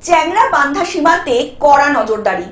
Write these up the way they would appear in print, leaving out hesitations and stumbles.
চ্যাংড়া-বান্ধা সীমান্তে কড়া নজরদারি।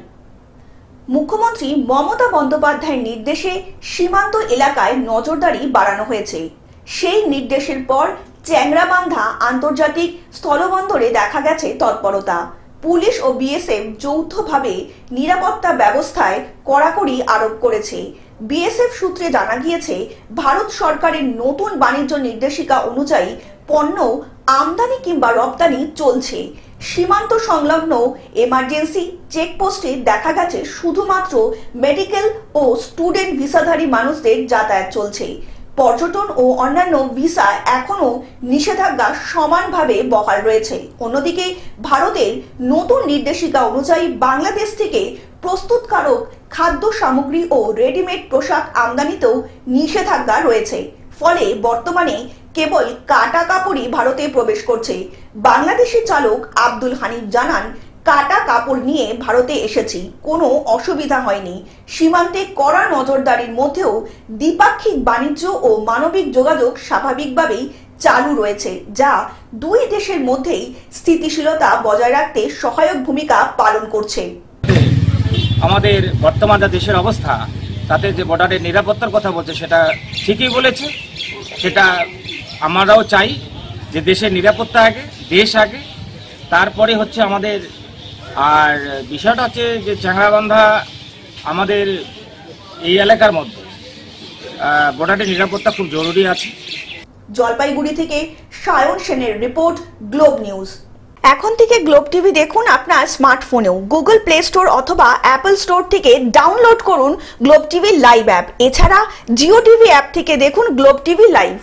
মুখ্যমন্ত্রী মমতা বন্দ্যোপাধ্যায়ের নির্দেশে সীমান্ত এলাকায় নজরদারি বাড়ানো হয়েছে। সেই নির্দেশের পর চ্যাংড়া-বান্ধা আন্তর্জাতিক স্থলবন্দরে দেখা গেছে তৎপরতা। পুলিশ ও বিএসএফ যৌথভাবে নিরাপত্তা ব্যবস্থায় কড়াকড়ি আরোপ করেছে। বিএসএফ সূত্রে জানা গিয়েছে, ভারত সরকারের নতুন বাণিজ্য নির্দেশিকা অনুযায়ী পণ্য আমদানি কিংবা রপ্তানি চলছে। সীমান্ত সংলগ্ন এমার্জেন্সি চেকপোস্টে দেখা গেছে শুধুমাত্র মেডিকেল ও স্টুডেন্ট ভিসাধারী মানুষদের যাতায়াত চলছে। পর্যটন ও অন্যান্য ভিসা এখনো নিষেধাজ্ঞা সমানভাবে বহাল রয়েছে। অন্যদিকে ভারতের নতুন নির্দেশিকা অনুযায়ী বাংলাদেশ থেকে প্রস্তুতকারক খাদ্য সামগ্রী ও রেডিমেড পোশাক আমদানিতেও নিষেধাজ্ঞা রয়েছে। ফলে বর্তমানে কেবল কাটা কাপড়ই ভারতে প্রবেশ করছে। বাংলাদেশি চালক আব্দুল হানিফ জানান, কাটা কাপড় নিয়ে ভারতে এসেছি, কোনো অসুবিধা হয়নি। সীমান্তে কড়া নজরদারির মধ্যেও দ্বিপাক্ষিক বাণিজ্য ও মানবিক যোগাযোগ স্বাভাবিকভাবেই চালু রয়েছে, যা দুই দেশের মধ্যেই স্থিতিশীলতা বজায় রাখতে সহায়ক ভূমিকা পালন করছে। আমাদের বর্তমান যা দেশের অবস্থা, তাতে যে বর্ডারের নিরাপত্তার কথা বলছে সেটা ঠিকই বলেছে। সেটা আমরাও চাই যে দেশের নিরাপত্তা আগে, দেশ আগে, তারপরে হচ্ছে আমাদের। আর বিষয়টা হচ্ছে যে চ্যাংড়া-বান্ধা আমাদের এই এলাকার মধ্যে বর্ডারের নিরাপত্তা খুব জরুরি আছে। জলপাইগুড়ি থেকে সায়ন সেনের রিপোর্ট, গ্লোব নিউজ। এখন থেকে গ্লোব টিভি দেখুন আপনার স্মার্টফোনেও। গুগল প্লে স্টোর অথবা অ্যাপল স্টোর থেকে ডাউনলোড করুন গ্লোব টিভি লাইভ অ্যাপ। এছাড়া জিও টিভি অ্যাপ থেকে দেখুন গ্লোব টিভি লাইভ।